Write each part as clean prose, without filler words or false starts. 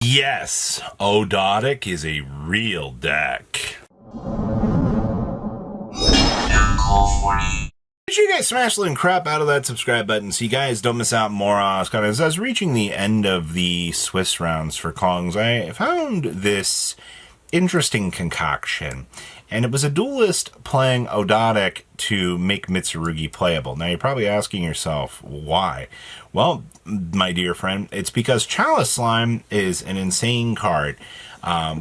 Yes, Odotic is a real deck. Did you guys smash the crap out of that subscribe button so you guys don't miss out more on us? As I was reaching the end of the Swiss rounds for Kongs, I found this interesting concoction. And it was a duelist playing Odotic to make Mitsurugi playable. Now, you're probably asking yourself, why? Well, my dear friend, it's because Chalice Slime is an insane card.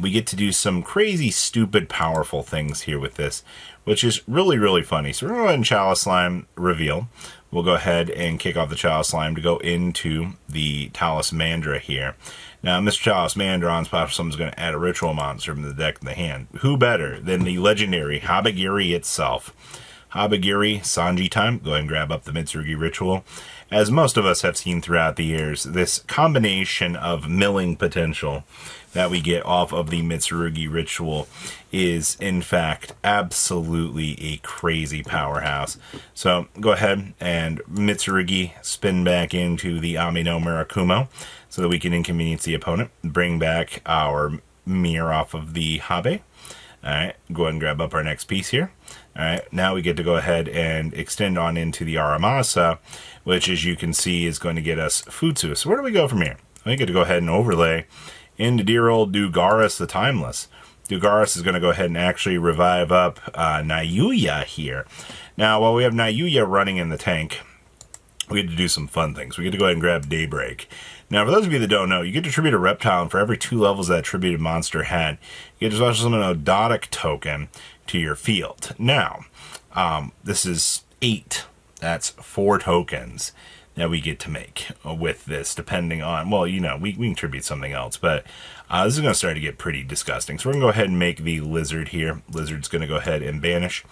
We get to do some crazy, stupid, powerful things here with this, which is really, really funny. So we're going to go ahead and Chalice Slime reveal. We'll go ahead and kick off the Chalice Slime to go into the Talismandra here. Now, Mr. Chalice Mandra on special summon is going to add a ritual monster from the deck to the hand. Who better than the legendary Habagiri itself? Habagiri, Sanji time. Go ahead and grab up the Mitsurugi ritual. As most of us have seen throughout the years, this combination of milling potential that we get off of the Mitsurugi ritual is, in fact, absolutely a crazy powerhouse. So go ahead and Mitsurugi spin back into the Amino Murakumo so that we can inconvenience the opponent. Bring back our mirror off of the Habe. Alright, go ahead and grab up our next piece here. Alright, now we get to go ahead and extend on into the Aramasa, which, as you can see, is going to get us Futsu. So where do we go from here? We get to go ahead and overlay into dear old Dugaris the Timeless. Dugaris is going to go ahead and actually revive up Nayuya here. Now, while we have Nayuya running in the tank, we get to do some fun things. We get to go ahead and grab Daybreak. Now, for those of you that don't know, you get to tribute a reptile, and for every 2 levels that attributed monster had, you get to special summon an Odotic token to your field. Now, this is 8. That's 4 tokens that we get to make with this, depending on, well, you know, we can tribute something else, but this is going to start to get pretty disgusting. So we're going to go ahead and make the Lizard here. Lizard's going to go ahead and banish.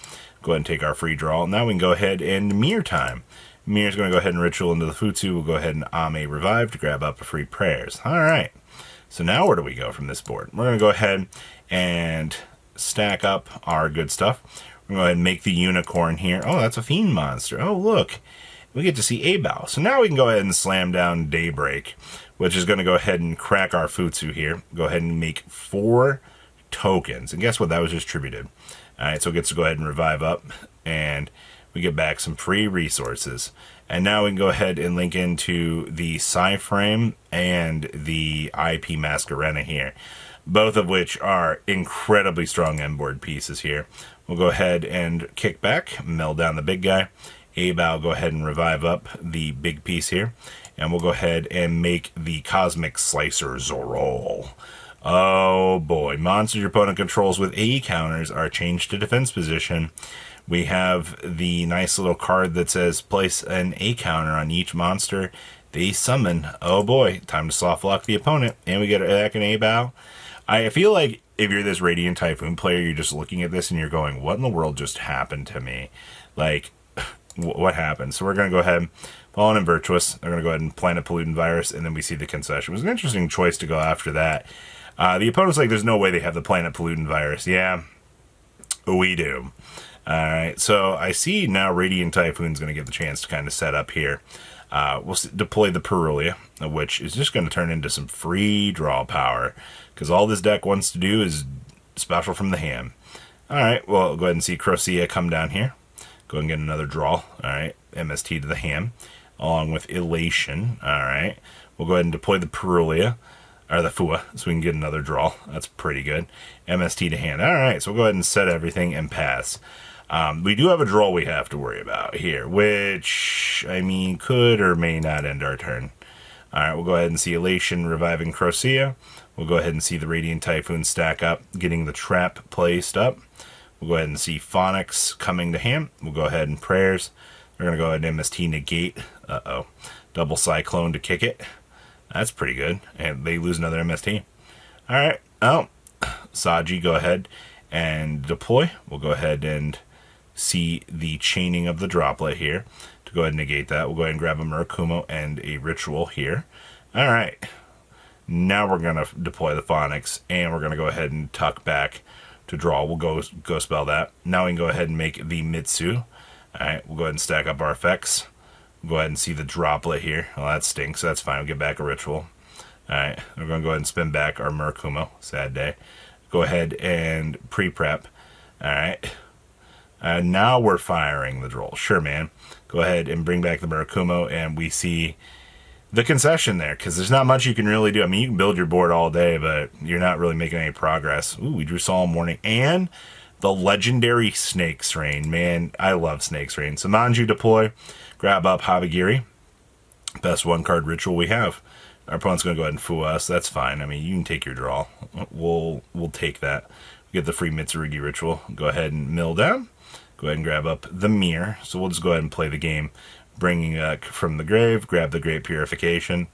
Go ahead and take our free draw. Now we can go ahead and Mirror time. Mirror's going to go ahead and ritual into the Futsu. We'll go ahead and Ame revive to grab up a free prayers. Alright, so now where do we go from this board? We're going to go ahead and stack up our good stuff. We're going to go ahead and make the unicorn here. Oh, that's a fiend monster. Oh, look. We get to see Abao. So now we can go ahead and slam down Daybreak, which is going to go ahead and crack our Futsu here. Go ahead and make 4 tokens. And guess what? That was just tributed. Alright, so it gets to go ahead and revive up. And we get back some free resources. And now we can go ahead and link into the Psy-Frame and the IP Mascarena here. Both of which are incredibly strong end-board pieces here. We'll go ahead and kick back, meld down the big guy. Abao, go ahead and revive up the big piece here. And we'll go ahead and make the Cosmic Slicer Zorol. Oh boy, monsters your opponent controls with AE counters are changed to defense position. We have the nice little card that says place an A counter on each monster they summon. Oh boy, time to soft lock the opponent. And we get back an A-Bow. I feel like if you're this Radiant Typhoon player, you're just looking at this and you're going, what in the world just happened to me? Like, what happened? So we're going to go ahead, Fallen and Virtuous. They're going to go ahead and Planet Pollutant Virus, and then we see the Concession. It was an interesting choice to go after that. The opponent's like, there's no way they have the Planet Pollutant Virus. Yeah, we do. Alright, so I see now Radiant Typhoon's going to get the chance to kind of set up here. We'll deploy the Perulia, which is just going to turn into some free draw power, because all this deck wants to do is special from the hand. Alright, well, go ahead and see Crocea come down here. Go and get another draw. Alright, MST to the hand, along with Elation. Alright, we'll go ahead and deploy the Perulia, or the Fua, so we can get another draw. That's pretty good. MST to hand. Alright, so we'll go ahead and set everything and pass. We do have a draw we have to worry about here, which, I mean, could or may not end our turn. Alright, we'll go ahead and see Elation reviving Crocea. We'll go ahead and see the Radiant Typhoon stack up, getting the trap placed up. We'll go ahead and see Phonics coming to hand. We'll go ahead and Prayers. We're going to go ahead and MST negate. Uh-oh. Double Cyclone to kick it. That's pretty good. And they lose another MST. Alright, oh, Saji, go ahead and deploy. We'll go ahead and see the chaining of the droplet here. To go ahead and negate that, we'll go ahead and grab a Murakumo and a Ritual here. Alright, now we're going to deploy the Phonics, and we're going to go ahead and tuck back to draw. We'll go spell that. Now we can go ahead and make the Mitsu. Alright, we'll go ahead and stack up our effects. We'll go ahead and see the droplet here. Well, that stinks. That's fine. We'll get back a Ritual. Alright, we're going to go ahead and spin back our Murakumo. Sad day. Go ahead and pre-prep. Alright. Now we're firing the Droll. Sure, man. Go ahead and bring back the Murakumo, and we see the concession there, because there's not much you can really do. I mean, you can build your board all day, but you're not really making any progress. Ooh, we drew Solemn Warning, and the legendary Snake's Rain. Man, I love Snake's Rain. So Manju deploy, grab up Habagiri. Best one-card ritual we have. Our opponent's going to go ahead and fool us. That's fine. I mean, you can take your draw. We'll take that. Get the free Mitsurugi ritual. Go ahead and mill down. Go ahead and grab up the Mirror. So we'll just go ahead and play the game. Bringing from the grave, grab the Great Purification,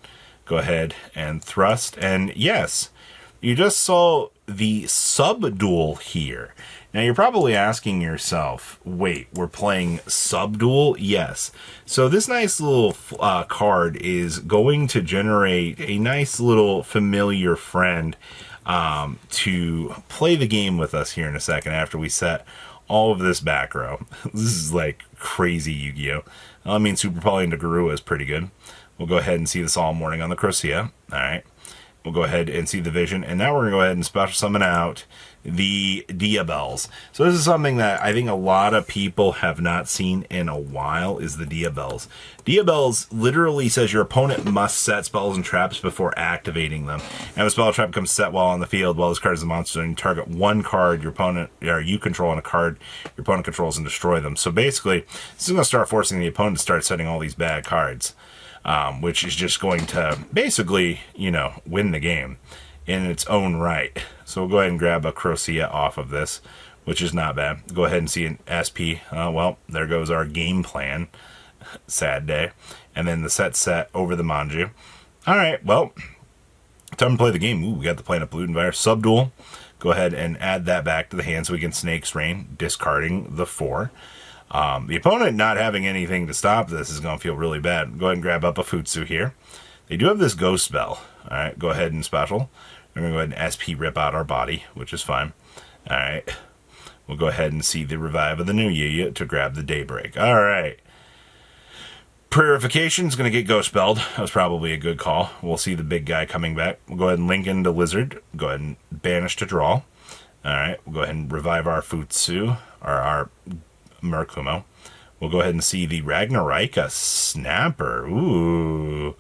go ahead and thrust, and yes, you just saw the sub-duel here. Now you're probably asking yourself, wait, we're playing sub-duel? Yes. So this nice little card is going to generate a nice little familiar friend to play the game with us here in a second after we set all of this back row. This is like crazy Yu-Gi-Oh! I mean, Super Poly into Garua is pretty good. We'll go ahead and see the Solemn Warning on the Crocea. Alright. We'll go ahead and see the Vision. And now we're going to go ahead and special summon out the Diabells. So this is something that I think a lot of people have not seen in a while, is the Diabells. Diabells literally says your opponent must set spells and traps before activating them. And if a spell or trap becomes set while on the field, while this card is a monster, and you target one card your opponent, or you control on a card your opponent controls, and destroy them. So basically, this is going to start forcing the opponent to start setting all these bad cards. Which is just going to basically, you know, win the game in its own right. So we'll go ahead and grab a Crocea off of this, which is not bad. Go ahead and see an SP. Well, there goes our game plan. Sad day. And then the set over the Manju. Alright, well, time to play the game. Ooh, we got the Planet Pollutant Virus. Subdual. Go ahead and add that back to the hand so we can Snake's Rain, discarding the 4. The opponent not having anything to stop this is going to feel really bad. Go ahead and grab up a Futsu here. They do have this Ghost Spell. Alright, go ahead and special. We're going to go ahead and SP rip out our body, which is fine. Alright, we'll go ahead and see the Revive of the New Yu to grab the Daybreak. Alright. Purification is going to get Ghost Spelled. That was probably a good call. We'll see the big guy coming back. We'll go ahead and link into Lizard. Go ahead and banish to draw. Alright, we'll go ahead and revive our Futsu, or our Murakumo. We'll go ahead and see the Ragnarika Snapper. Ooh.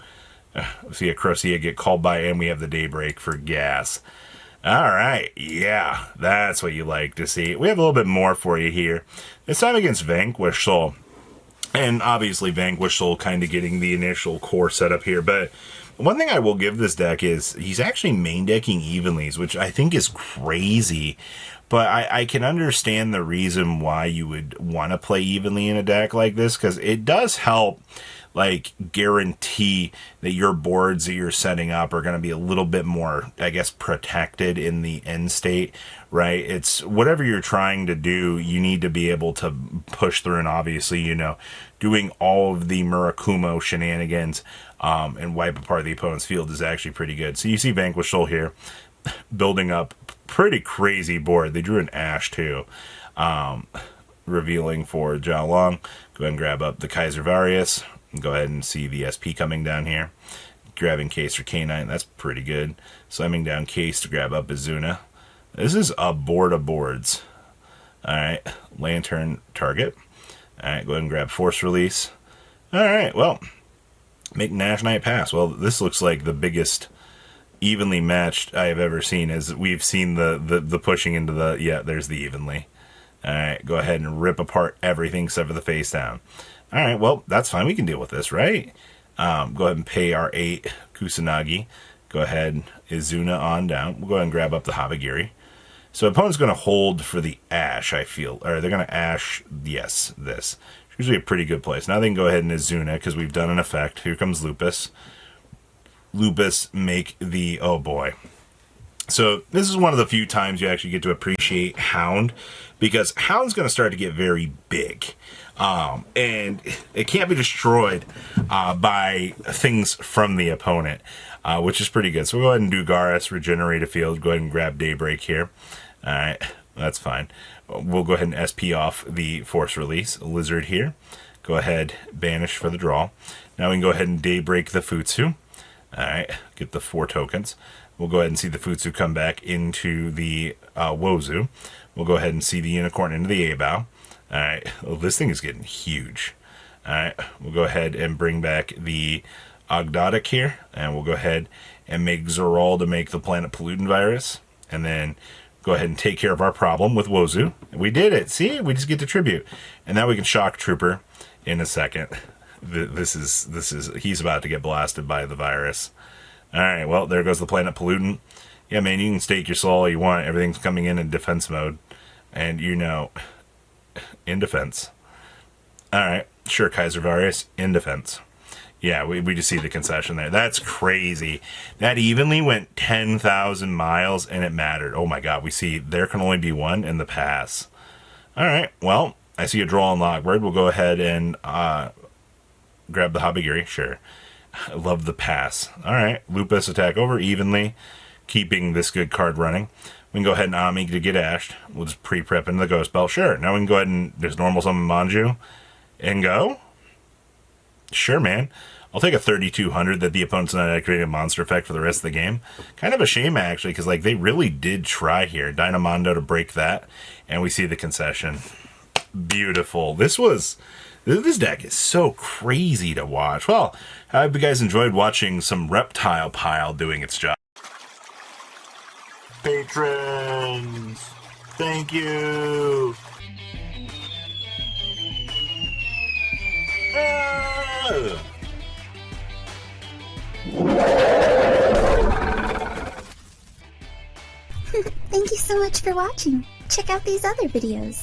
See a Crocea get called by, and we have the Daybreak for gas. Alright, yeah, that's what you like to see. We have a little bit more for you here. This time against Vanquish Soul. And obviously Vanquish Soul kind of getting the initial core setup here, but one thing I will give this deck is he's actually main decking Evenlies, which I think is crazy. But I can understand the reason why you would want to play Evenly in a deck like this, because it does help, like, guarantee that your boards that you're setting up are going to be a little bit more, I guess, protected in the end state, right? It's whatever you're trying to do, you need to be able to push through, and obviously, you know, doing all of the Murakumo shenanigans and wipe apart the opponent's field is actually pretty good. So you see Vanquish Soul here building up pretty crazy board. They drew an Ash too, revealing for Zhao Long. Go ahead and grab up the Kaiser Varius. Go ahead and see the SP coming down here. Grabbing Case for K9, that's pretty good. Slamming down Case to grab up Izuna. This is a board of boards. Alright, Lantern target. Alright, go ahead and grab Force Release. Alright, well, make Nash Knight pass. Well, this looks like the biggest evenly matched I have ever seen, as we've seen the pushing into the, yeah, there's the evenly. Alright, go ahead and rip apart everything except for the face down. Alright, well, that's fine. We can deal with this, right? Go ahead and pay our 8 Kusanagi. Go ahead, Izuna on down. We'll go ahead and grab up the Habagiri. So opponent's going to hold for the Ash, I feel. Or they're going to Ash, yes, this. It's usually a pretty good place. Now they can go ahead and Izuna, because we've done an effect. Here comes Lupus. Lupus make the, oh boy. So this is one of the few times you actually get to appreciate Hound, because Hound's going to start to get very big. And it can't be destroyed by things from the opponent, which is pretty good. So we'll go ahead and do Garrus, regenerate a field. Go ahead and grab Daybreak here. Alright, that's fine. We'll go ahead and SP off the Force Release. Lizard here. Go ahead, banish for the draw. Now we can go ahead and Daybreak the Futsu. Alright, get the 4 tokens. We'll go ahead and see the Futsu come back into the Wozu. We'll go ahead and see the Unicorn into the A-Bow. Alright, well, this thing is getting huge. Alright, we'll go ahead and bring back the Odotic here, and we'll go ahead and make Zoral to make the Planet Pollutant Virus, and then go ahead and take care of our problem with Wozu. We did it. See, we just get to tribute, and now we can Shock Trooper in a second. This is he's about to get blasted by the virus. All right, well, there goes the Planet Pollutant. Yeah, man, you can stake your soul all you want. Everything's coming in defense mode, and you know, in defense. All right, sure, Kaiser Virus in defense. Yeah, we just see the concession there. That's crazy. That evenly went 10,000 miles, and it mattered. Oh my God, we see there can only be one in the pass. All right, well, I see a draw on Lockbird. We'll go ahead and grab the Habagiri, sure. I love the pass. All right, Lupus attack over evenly, keeping this good card running. We can go ahead and Ami to get ashed. We'll just pre-prep into the Ghost Bell. Sure, now we can go ahead and just normal summon Manju and go. Sure, man. I'll take a 3,200 that the opponent's not activating a monster effect for the rest of the game. Kind of a shame, actually, because like they really did try here. Dynamondo to break that, and we see the concession. Beautiful. This deck is so crazy to watch. Well, I hope you guys enjoyed watching some Reptile Pile doing its job. Patrons, thank you. Thank you so much for watching. Check out these other videos.